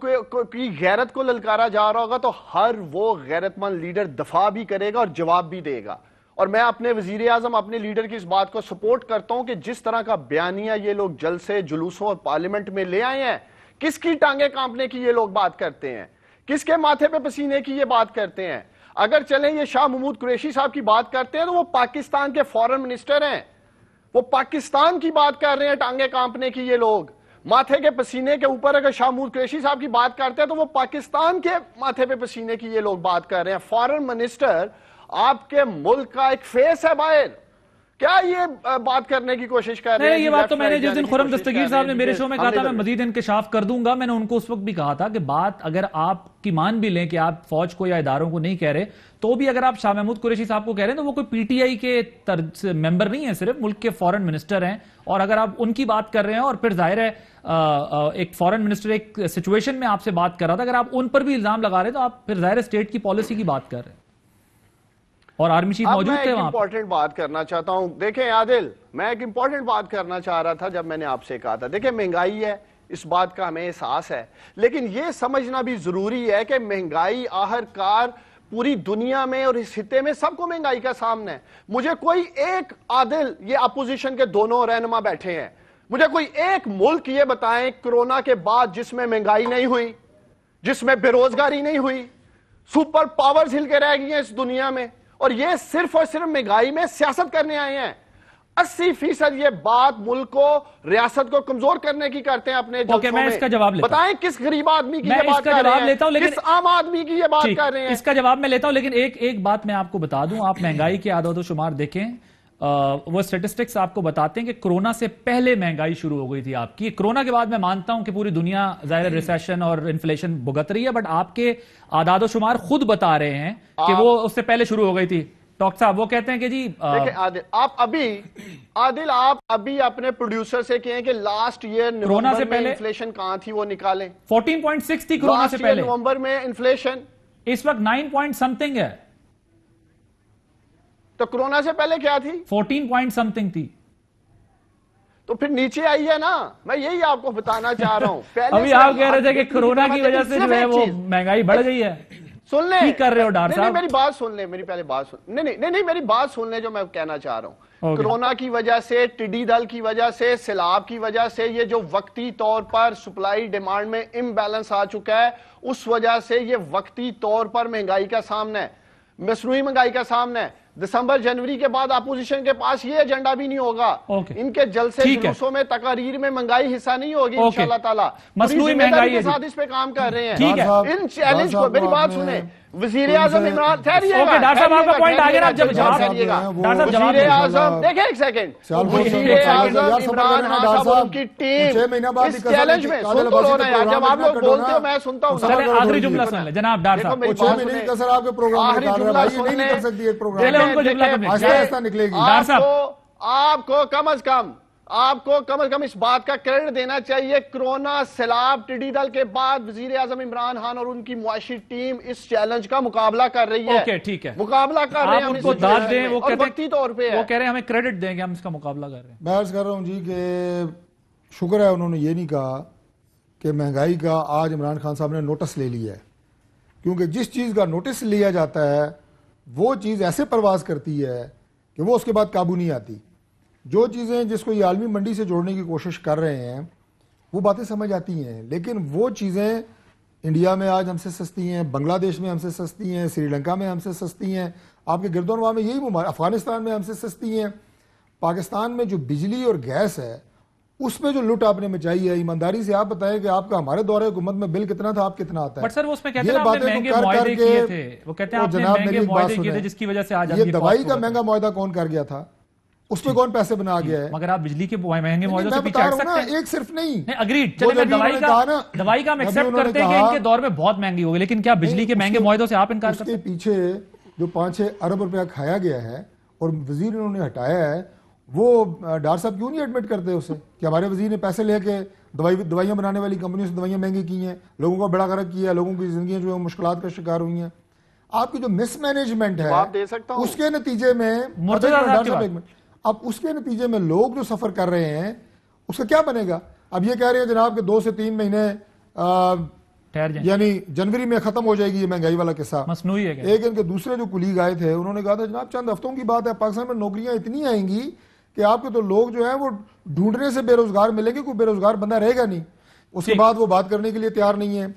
کی غیرت کو للکارا جا رہا ہوگا, تو ہر وہ غیرت مند لیڈر دفاع بھی کرے گا اور جواب بھی دے گا. اور میں اپنے وزیر اعظم, اپنے لیڈر کی اس بات کو سپورٹ کرتا ہوں کہ جس طرح کا بیانیہ یہ لوگ جلسے جلوسوں اور پارلیمنٹ میں لے آئے ہیں, کس کی ٹانگیں کانپنے کی یہ لوگ بات کرتے ہیں, کس کے ماتھے پہ پسینے کی یہ بات کرتے ہیں. اگر چلیں یہ شاہ محمود قریشی صاحب کی بات کرتے ہیں تو وہ پاکستان کے فارن منسٹر ہیں, وہ پاکستان کی بات کر رہے ہیں, ٹانگیں کانپنے کی یہ لوگ. ماتھے کے پسینے کے اوپر اگر شاہ محمود قریشی صاحب کی بات کرتے ہیں تو وہ پاکستان کے ماتھے پہ پسینے کی یہ لوگ بات کر رہے ہیں. فارن منسٹر آپ کے ملک کا ایک فیس ہے باہر, کیا یہ بات کرنے کی کوشش کر رہے ہیں؟
نہیں، یہ بات تو میں نے جس دن خرم دستگیر صاحب نے میرے شو میں کہا تھا میں مزید انکشاف کر دوں گا، میں نے ان کو اس وقت بھی کہا تھا کہ بات اگر آپ کی مان بھی لیں کہ آپ فوج کو یا اداروں کو نہیں کہہ رہے، تو بھی اگر آپ شاہ محمود قریشی صاحب کو کہہ رہے ہیں تو وہ کوئی پی ٹی آئی کے ممبر نہیں ہیں، صرف ملک کے فورن منسٹر ہیں، اور اگر آپ ان کی بات کر رہے ہیں اور پھر ظاہر ہے ایک فورن منسٹر ایک سچویشن میں آپ سے بات کر رہا تھا، اگر آپ ان پر بھی الزام لگا رہے ہیں تو آپ پھر ظاہر اسٹیٹ کی پالیسی کی بات کر رہے ہیں، اور آرمی چیف موجود تھے وہاں۔
میں ایک امپورٹنٹ بات کرنا چاہتا ہوں، دیکھیں عادل، میں ایک امپورٹنٹ بات کرنا چاہ رہا تھا جب میں نے آپ سے کہا تھا، دیکھیں مہنگائی ہے، اس بات کا ہمیں احساس ہے، لیکن یہ سمجھنا بھی ضروری ہے کہ مہنگائی آخرکار پوری دنیا میں اور اس خطے میں سب کو مہنگائی کا سامنا ہے۔ مجھے کوئی ایک عادل، یہ اپوزیشن کے دونوں رہنما بیٹھے ہیں، مجھے کوئی ایک ملک یہ بتائیں کرونا کے بعد جس میں مہنگائی نہیں ہوئی، جس میں بے روزگاری نہیں ہوئی، سپر پاورز ہل کے رہ گئی ہیں اس دنیا میں، اور یہ صرف اور صرف مہنگائی میں سیاست کرنے آئے ہیں۔ 80% یہ بات ملک کو، ریاست کو کمزور کرنے کی کرتے ہیں اپنے جلسوں میں۔
میں اس کا جواب لیتا ہوں،
بتائیں کس غریب آدمی کی یہ بات کر رہے ہیں، کس عام آدمی کی یہ بات کر رہے ہیں؟
اس کا جواب میں لیتا ہوں، لیکن ایک بات میں آپ کو بتا دوں، آپ مہنگائی کے اعداد و شمار دیکھیں، وہ سٹیٹسٹکس آپ کو بتاتے ہیں کہ کرونا سے پہلے مہنگائی شروع ہو گئی تھی آپ کی۔ کرونا کے بعد میں مانتا ہوں کہ پوری دنیا ظاہر ریسیشن اور انفلیشن بھگت رہی ہے، بٹ آپ کے اعداد و شمار خود بتا رہے ہیں کہ وہ اس سے پہلے شروع ہو گئی تھی۔ ڈاکٹر صاحب وہ کہتے ہیں کہ جی
دیکھیں عادل، آپ ابھی اپنے پروڈیوسر سے کہیں کہ لاسٹ ایئر نومبر میں انفلیشن کہاں تھی وہ نکالیں۔
14.6 تھی کرونا سے پہلے،
نومبر میں انفلیشن
اس وقت 9 پوائنٹ سمتنگ ہے،
تو کرونا سے پہلے کیا تھی؟
14 پوائنٹ سمتنگ تھی،
تو پھر نیچے آئی ہے نا۔ میں یہی آپ کو بتانا چاہ رہا ہوں۔
ابھی آپ کہہ رہے تھے کہ کرونا کی وجہ سے جو ہے وہ مہنگائی بڑھ گئی ہے،
سن لیں
کی کر رہے ہو ڈاکٹر صاحب؟
میری بات سن لیں، میری پہلے بات سن، نہیں میری بات سن لیں جو میں کہنا چاہ رہا ہوں۔ کرونا کی وجہ سے، ٹڈی دل کی وجہ سے، سیلاب کی وجہ سے، یہ جو وقتی طور پر سپلائی ڈیمانڈ میں امبیلنس آ چکا ہے، اس وجہ سے یہ وقتی طور پر مہنگائی کا سامنا ہے، مصنوعی مہنگائی کا سامنا ہے۔ دسمبر جنوری کے بعد اپوزیشن کے پاس یہ ایجنڈا بھی نہیں ہوگا، ان کے جلسے جلوسوں میں تقاریر میں مہنگائی حصہ نہیں ہوگی انشاءاللہ تعالی۔
مصنوعی مہنگائی کے
ساتھ اس پہ کام کر رہے ہیں، ان چیلنج کو، میری بات سنیں، وزیر اعظم عمران،
ڈاکٹر صاحب آپ کا پوائنٹ آ گیا،
وزیر اعظم، دیکھیں ایک سیکنڈ، وزیر اعظم عمران خان صاحب ان کی ٹیم اس چیلنج میں، سن تو لو نا یار، جب آپ لوگ بولتے ہو میں سنتا ہوں۔
آخری جملہ سن لیں جناب ڈاکٹر صاحب،
آخری جملہ سن لیں، آپ کو کم از کم اس بات کا کریڈٹ دینا چاہیے، کرونا، سیلاب، ٹڈی دل کے بعد وزیر اعظم عمران خان اور ان کی معاشی ٹیم اس چیلنج کا مقابلہ کر رہی ہے۔
ٹھیک ہے،
مقابلہ کر رہے ہیں،
آپ ان کو داد دیں، وہ
وقتی طور پہ
وہ کہہ رہے ہیں ہمیں کریڈٹ دیں گے، ہم اس کا مقابلہ کر رہے ہیں۔
میں عرض کر رہا ہوں جی کہ شکر ہے انہوں نے یہ نہیں کہا کہ مہنگائی کا آج عمران خان صاحب نے نوٹس لے لیا ہے، کیونکہ جس چیز کا نوٹس لیا جاتا ہے وہ چیز ایسے پرواز کرتی ہے کہ وہ اس کے بعد قابو نہیں آتی۔ جو چیزیں جس کو یہ عالمی منڈی سے جوڑنے کی کوشش کر رہے ہیں وہ باتیں سمجھ آتی ہیں، لیکن وہ چیزیں انڈیا میں آج ہم سے سستی ہیں، بنگلہ دیش میں ہم سے سستی ہیں، سری لنکا میں ہم سے سستی ہیں، آپ کے گرد و نواح میں یہی افغانستان میں ہم سے سستی ہیں۔ پاکستان میں جو بجلی اور گیس ہے اس پہ جو لٹ آپ نے مچائی ہے، ایمانداری سے آپ بتائیں کہ آپ کا ہمارے دورے حکومت میں بل کتنا تھا، آپ کتنا آتا ہے؟
بٹ سر وہ اس میں کہتے ہیں آپ نے مہنگے معاہدے کیے تھے، وہ کہتے ہیں آپ نے مہنگے معاہدے کیے تھے جس کی وجہ سے آج
یہ دوائی کا مہنگا معاہدہ کون کر گیا تھا، اس پہ کون پیسے بنا گیا ہے؟
مگر آپ بجلی کے مہنگے معاہدوں سے پیچھے ہٹ سکتے ہیں؟
ایک صرف نہیں،
اگریڈ، چلیں میں دوائی کا ہم ایکسپٹ کرتے ہیں کہ ان کے دور میں بہت مہنگی ہوگی، لیکن کیا بجلی کے مہنگے معاہدوں سے آپ انکار کرتے ہیں؟
اس کے پیچھے جو 5-6 ارب روپیہ کھایا گیا ہے اور وزیر انہوں نے ہٹایا ہے، وہ ڈاکٹر صاحب کیوں نہیں ایڈمٹ کرتے اسے کہ ہمارے وزیر نے پیسے لے کے دوائیاں بنانے والی کمپنیوں سے دوائیاں مہنگی کی ہیں، لوگوں کو بڑا غرق کیا ہے، لوگوں کی زندگیاں جو ہیں مشکلات کا شکار ہوئی ہیں۔ آپ کی جو مس مینجمنٹ ہے اس کے نتیجے میں اب اس کے نتیجے میں لوگ جو سفر کر رہے ہیں اس کا کیا بنے گا؟ اب یہ کہہ رہے ہیں جناب کہ 2 سے 3 مہینے یعنی جنوری میں ختم ہو جائے گی یہ مہنگائی والا قصہ مصنوعی ہے۔ ایک ان کے دوسرے جو کلیگ آئے تھے انہوں نے کہا تھا جناب چند ہفتوں کی بات ہے، پاکستان میں نوکریاں اتنی آئیں گی کہ آپ کے تو لوگ جو ہیں وہ ڈھونڈنے سے بے روزگار ملیں گے، کوئی بے روزگار بندہ رہے گا نہیں۔ اس کے بعد وہ بات کرنے کے لیے تیار نہیں ہے۔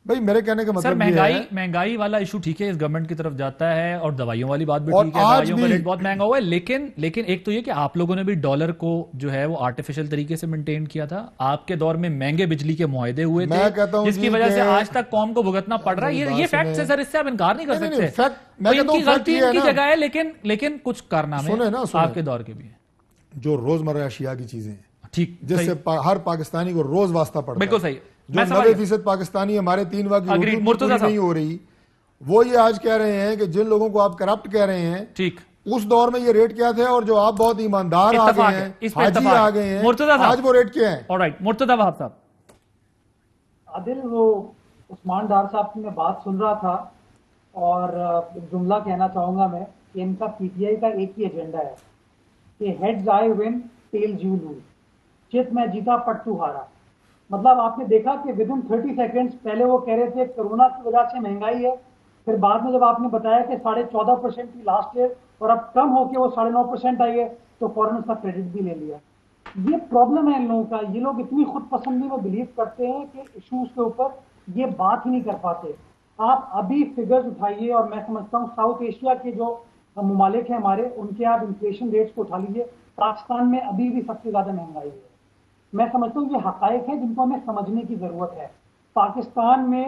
بھائی میرے کہنے کا مطلب
مہنگائی والا ایشو ٹھیک ہے اس گورنمنٹ کی طرف جاتا ہے اور دوائیوں والی بات بھی ٹھیک ہے, دوائیوں کا ریٹ بہت مہنگا ہوا ہے, لیکن ایک تو یہ کہ آپ لوگوں نے بھی ڈالر کو جو ہے وہ آرٹیفیشل طریقے سے مینٹین کیا تھا, آپ کے دور میں مہنگے بجلی کے معاہدے ہوئے تھے جس کی وجہ سے آج تک قوم کو بھگتنا پڑ رہا ہے. یہ فیکٹ ہے سر, اس سے آپ انکار نہیں کر سکتے. ان کی غلطی ان کی جگہ ہے, لیکن کچھ کارنامے آپ کے دور کے بھی ہیں.
جو روزمرہ اشیاء کی چیزیں ہیں
ٹھیک,
جس سے ہر پاکستانی کو روز واسطہ پڑتا ہے,
بالکل صحیح.
جو 90% پاکستانی ہمارے 3 وقت کی نہیں ہو رہی, وہ یہ آج کہہ رہے ہیں کہ جن لوگوں کو آپ کرپٹ کہہ رہے ہیں
ٹھیک,
اس دور میں یہ ریٹ کیا تھے, اور جو آپ بہت ایماندار آ گئے ہیں, حاجی آ گئے ہیں, آج وہ ریٹ کیا ہے.
آلرائٹ, مرتضی وہاب صاحب.
عادل, وہ عثمان ڈار صاحب کی میں بات سن رہا تھا اور جملہ کہنا چاہوں گا میں کہ ان کا پی ٹی آئی کا ایک ہی ایجنڈا ہے کہ heads I one tells you lose, چت میں جیتا پٹ تو ہارا. مطلب آپ نے دیکھا کہ ود ان 30 سیکنڈز پہلے وہ کہہ رہے تھے کرونا کی وجہ سے مہنگائی ہے, پھر بعد میں جب آپ نے بتایا کہ 14.5% کی لاسٹ ایئر اور اب کم ہو کے وہ 9.5% آئی ہے تو فوراً اس کا کریڈٹ بھی لے لیا. یہ پرابلم ہے ان لوگوں کا, یہ لوگ اتنی خود پسندی میں بلیو کرتے ہیں کہ ایشوز کے اوپر یہ بات ہی نہیں کر پاتے. آپ ابھی فگرز اٹھائیے اور میں سمجھتا ہوں ساؤتھ ایشیا کے جو ممالک ہیں ہمارے, ان کے آپ انفلیشن ریٹس کو اٹھا لیجیے, پاکستان میں ابھی بھی سب سے زیادہ مہنگائی ہے. میں سمجھتا ہوں یہ حقائق ہیں جن کو ہمیں سمجھنے کی ضرورت ہے. پاکستان میں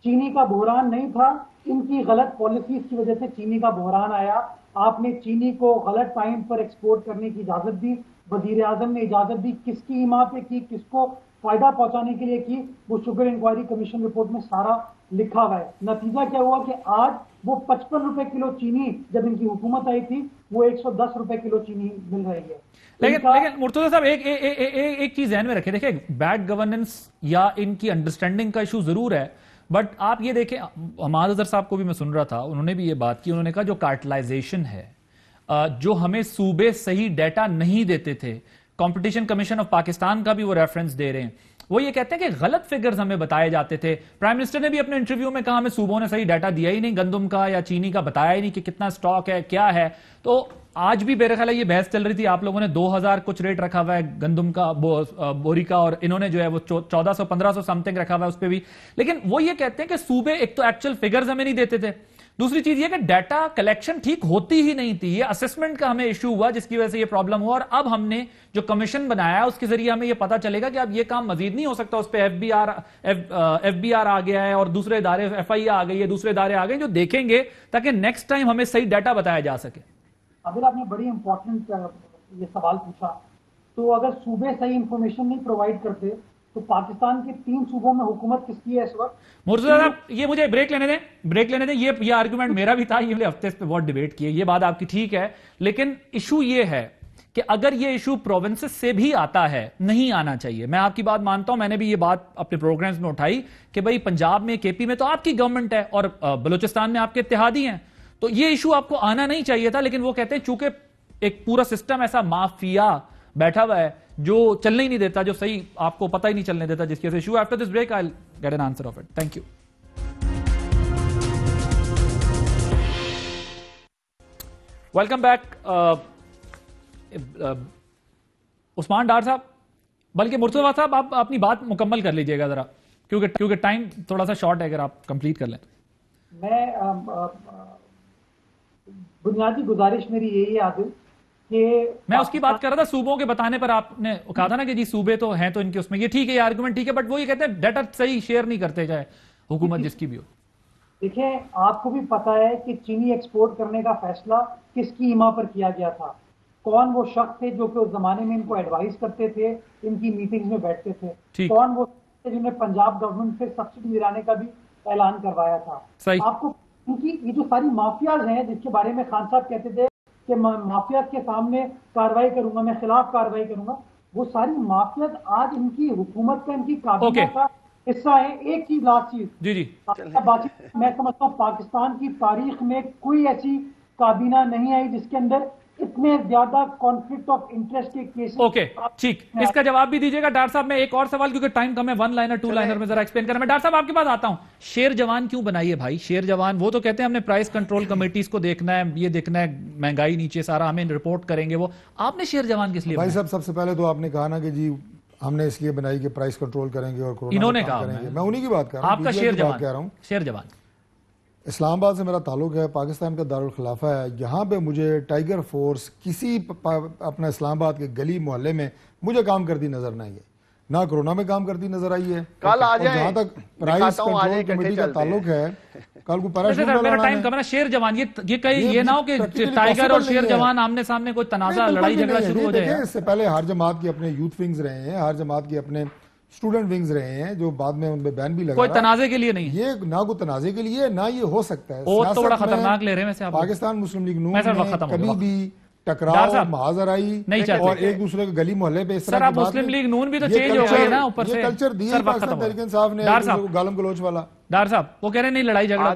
چینی کا بحران نہیں تھا, ان کی غلط پالیسیز کی وجہ سے چینی کا بحران آیا. آپ نے چینی کو غلط ٹائم پر ایکسپورٹ کرنے کی اجازت دی, وزیر اعظم نے اجازت دی, کس کی ایما پہ کی, کس کو فائدہ پہنچانے کے لیے کی, وہ شوگر انکوائری کمیشن رپورٹ میں سارا لکھا ہوا ہے. نتیجہ کیا ہوا کہ آج وہ 55 روپے کلو چینی جب ان کی حکومت آئی تھی وہ 110 روپے کلو چینی مل رہی ہے.
لیکن مرتضی صاحب ایک چیز ذہن میں رکھیں, دیکھیں بیڈ گورننس یا ان کی انڈرسٹینڈنگ کا ایشو ضرور ہے, بٹ آپ یہ دیکھیں, حماد اظہر صاحب کو بھی میں سن رہا تھا, انہوں نے بھی یہ بات کی, انہوں نے کہا جو کارٹلائزیشن ہے, جو ہمیں صوبے صحیح ڈیٹا نہیں دیتے تھے, کمپٹیشن کمیشن آف پاکستان کا بھی وہ ریفرنس دے رہے ہیں, وہ یہ کہتے ہیں کہ غلط فگرز ہمیں بتائے جاتے تھے. پرائم منسٹر نے بھی اپنے انٹرویو میں کہا ہمیں صوبوں نے صحیح ڈیٹا دیا ہی نہیں, گندم کا یا چینی کا بتایا ہی نہیں کہ کتنا سٹاک ہے, کیا ہے. تو آج بھی میرے خیال ہے یہ بحث چل رہی تھی, آپ لوگوں نے 2000 کچھ ریٹ رکھا ہوا ہے گندم کا, بوری کا, اور انہوں نے جو ہے وہ 1400-1500 سم تھنگ رکھا ہوا ہے اس پہ بھی. لیکن وہ یہ کہتے ہیں کہ صوبے ایک تو ایکچوئل فگرز ہمیں نہیں دیتے تھے, دوسری چیز یہ کہ ڈیٹا کلیکشن ٹھیک ہوتی ہی نہیں تھی. یہ اسسمنٹ کا ہمیں ایشو ہوا جس کی وجہ سے یہ پرابلم ہوا, اور اب ہم نے جو کمیشن بنایا اس کے ذریعے ہمیں یہ پتا چلے گا کہ اب یہ کام مزید نہیں ہو سکتا. اس پہ ایف بی آر آ گیا ہے اور دوسرے ادارے, ایف آئی آ گئی ہے, دوسرے ادارے آ گئے جو دیکھیں گے تاکہ نیکسٹ ٹائم ہمیں صحیح ڈیٹا بتایا جا سکے.
ابھی آپ نے بڑی امپورٹنٹ یہ سوال پوچھا, تو اگر صوبے صحیح انفارمیشن نہیں پرووائڈ کرتے تو پاکستان کے 3 صوبوں میں حکومت کس کی ہے اس وقت؟
مرتضی صاحب یہ مجھے بریک لینے دیں. یہ آرگومنٹ میرا بھی تھا, یہ ہفتے اس پہ بہت ڈیبیٹ کی ہے, یہ بات آپ کی ٹھیک ہے, لیکن ایشو یہ ہے کہ اگر یہ ایشو پروونسز سے بھی آتا ہے, نہیں آنا چاہیے. میں آپ کی بات مانتا ہوں, میں نے بھی یہ بات اپنے پروگرامز میں اٹھائی کہ بھئی پنجاب میں, کے پی میں تو آپ کی گورنمنٹ ہے اور بلوچستان میں آپ کے اتحادی ہیں, تو یہ ایشو آپ کو آنا نہیں چاہیے تھا. لیکن وہ کہتے ہیں چونکہ ایک پورا سسٹم ایسا مافیا بیٹھا ہوا ہے جو چلنے ہی نہیں دیتا, جو صحیح آپ کو پتہ ہی نہیں چلنے دیتا, جس کی وجہ سے issue. After this break I will get an answer of it. Thank you. Welcome back. Usman Dar صاحب, بلکہ مرتضی صاحب آپ اپنی بات مکمل کر لیجئے گا ذرا, کیونکہ ٹائم تھوڑا سا شارٹ ہے, اگر آپ کمپلیٹ کر لیں.
میں بنیادی گزارش میری یہی ہے عادل کہ
میں اس کی بات کر رہا تھا صوبوں کے بتانے پر, آپ نے کہا تھا نا کہ جی صوبے تو ہیں تو ان کے اس میں, یہ ٹھیک ہے, یہ آرگومنٹ ٹھیک ہے, بٹ وہ یہ کہتے ہیں ڈیٹا صحیح شیئر نہیں کرتے, چاہے حکومت جس کی بھی ہو.
دیکھیں آپ کو بھی پتا ہے کہ چینی ایکسپورٹ کرنے کا فیصلہ کس کی ایما پر کیا گیا تھا, کون وہ شخص تھے جو کہ اس زمانے میں ان کو ایڈوائز کرتے تھے, ان کی میٹنگز میں بیٹھتے تھے, کون وہ جنہوں نے پنجاب گورنمنٹ سے سبسڈی دلانے کا بھی اعلان کروایا تھا. آپ کو ان کی یہ جو ساری مافیاز ہیں جس کے بارے میں خان صاحب کہتے تھے کہ مافیاز کے سامنے کاروائی کروں گا, میں خلاف کاروائی کروں گا, وہ ساری مافیاز آج ان کی حکومت کا, ان کی کابینہ کا حصہ ہے. ایک چیز, لاسٹ چیز, میں سمجھتا ہوں پاکستان کی تاریخ میں کوئی ایسی کابینہ نہیں آئی جس کے اندر اتنے زیادہ کانفلکٹ آف انٹرسٹ کے کیسز.
اوکے ٹھیک, اس کا جواب بھی دیجیے گا. ڈاکٹر صاحب میں ایک اور سوال, کیونکہ ٹائم کم ہے, 1 لائنر 2 لائنر میں ذرا ایکسپلین کرنا. میں ڈاکٹر صاحب آپ کے پاس آتا ہوں. شیر جوان کیوں بنائی ہے بھائی؟ شیر جوان وہ تو کہتے ہیں ہم نے پرائس کنٹرول کمیٹیز کو دیکھنا ہے, یہ دیکھنا ہے مہنگائی نیچے, سارا ہمیں رپورٹ کریں گے. وہ آپ نے شیر جوان کس لیے
بھائی صاحب؟ سب سے پہلے تو آپ نے کہا نا کہ جی ہم نے اس لیے بنائی کہ پرائس کنٹرول کریں گے اور کورونا
انہوں نے
کام
کہا
کریں گے. میں انہی کی بات کر رہا ہوں,
آپ کا شیر جوان
اسلام آباد سے میرا تعلق ہے, پاکستان کا دارالخلافہ ہے. یہاں پہ مجھے ٹائیگر فورس کسی اپنا اسلام آباد کے گلی محلے میں مجھے کام کرتی نظر نہیں ہے, نہ کرونا میں کام کرتی نظر آئی ہے.
کل آ جائیں,
جہاں تک پرائس کنٹرول کمیٹی کا تعلق ہے, کل کو پیراشوٹ
میرا ٹائم کم ہے نا. شیر جوان یہ نہ ہو کہ ٹائیگر اور شیر جوان آمنے سامنے کوئی تنازع لڑائی جھگڑا شروع ہو جائے.
اس سے پہلے ہر جماعت کے اپنے یوتھ ونگز رہے ہیں, ہر جماعت کے اپنے اسٹوڈنٹ ونگز رہے ہیں, جو بعد میں ان پہ بین بھی لگا.
کوئی تنازع کے لیے نہیں,
یہ نہ کوئی تنازع کے لیے, نہ یہ ہو سکتا ہے.
وہ تو بڑا خطرناک لے رہے ہیں ویسے آپ.
پاکستان مسلم لیگ نون میں کبھی بھی ٹکراؤ محاذ آرائی اور ایک دوسرے کے گلی محلے پہ اس طرح کی بات.
مسلم لیگ نون بھی تو چینج ہو گئی نا اوپر سے.
یہ کلچر دیا پاکستان تحریک انصاف نے گالم گلوچ والا.
ڈار صاحب وہ کہہ رہے ہیں نہیں لڑائی جھگڑا.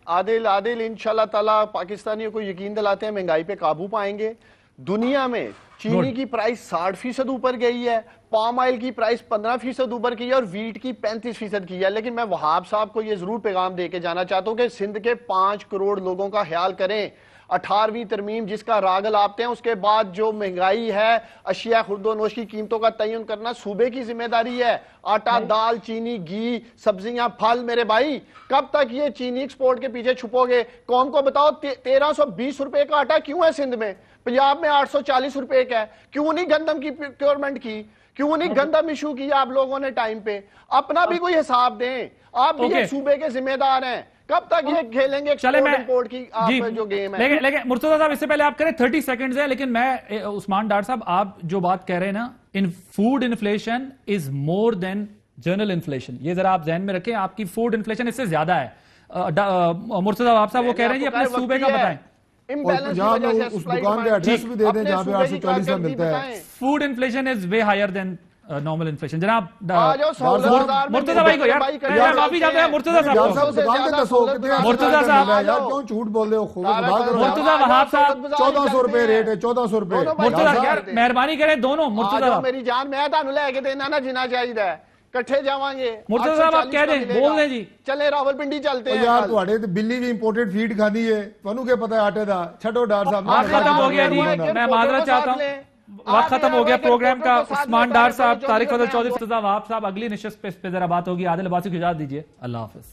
عادل انشاءاللہ تعالی پاکستانیوں کو یقین دلاتے ہیں مہنگائی پہ قابو پائیں گے. دنیا میں چینی کی پرائس 60% اوپر گئی ہے, پام آئل کی پرائس 15% اوپر کی ہے اور ویٹ کی 35% کی ہے. لیکن میں وہاب صاحب کو یہ ضرور پیغام دے کے جانا چاہتا ہوں کہ سندھ کے 5 کروڑ لوگوں کا خیال کریں. 18ویں ترمیم جس کا راگ لاپتے ہیں, اس کے بعد جو مہنگائی ہے, اشیاء خرد و نوش کی قیمتوں کا تعین کرنا صوبے کی ذمہ داری ہے. آٹا, دال, چینی, گھی, سبزیاں, پھل, میرے بھائی کب تک یہ چینی ایکسپورٹ کے پیچھے چھپو گے؟ قوم کو بتاؤ 1320 روپے کا آٹا کیوں ہے سندھ میں, پنجاب میں 840 روپے کا ہے. کیوں نہیں گندم کی پروکیورمنٹ کی, کیوں نہیں گندم ایشو کیا آپ لوگوں نے ٹائم پہ؟ اپنا بھی کوئی حساب دیں, آپ بھی ایک صوبے کے ذمہ دار ہیں. کب تک یہ کھیلیں گے ایکسپورٹ کی آپ جو گیم ہے؟
لیکن مرتضیٰ صاحب اس سے پہلے آپ کریں 30 سیکنڈز ہے, لیکن میں عثمان ڈار صاحب آپ جو بات کہہ رہے ہیں نا, food inflation is more than general inflation, یہ ذرا آپ ذہن میں رکھیں. آپ کی فوڈ انفلیشن اس سے زیادہ ہے. مرتضیٰ صاحب وہ کہہ رہے ہیں جی اپنے صوبے کا بتائیں.
اس دکان کے ایڈریس بھی دے دیں جہاں پہ 840 میں ملتا ہے.
Food inflation is way higher than normal inflation. جناب مرتضیٰ بھائی کو یار معافی چاہتے ہیں. مرتضیٰ صاحب
کیوں جھوٹ بول رہے ہو؟
مرتضیٰ وہاب صاحب
1400 روپے ریٹ ہے, 1400 روپے.
مرتضیٰ یار مہربانی کریں دونوں. مرتضیٰ
میری جان میں تانوں لے کے دینا نہ جنا چاہیے, کٹھے جاواں گے.
مرتضیٰ صاحب آپ کہہ دیں, بول دیں جی.
چلے راولپنڈی چلتے ہیں.
یار تواڈے تے بلی بھی امپورٹڈ فیڈ کھاندی ہے, تانوں کیا پتہ ہے آٹے دا. چھڈو ڈار صاحب,
آپ ختم ہو گیا جی, میں معذرت چاہتا ہوں, وقت ختم ہو گیا پروگرام کا. عثمان ڈار صاحب, طارق فضل چودھری, مرتضیٰ وہاب صاحب, اگلی نشست پہ ذرا بات ہوگی. عادل عباسی کو اجازت دیجیے, اللہ حافظ.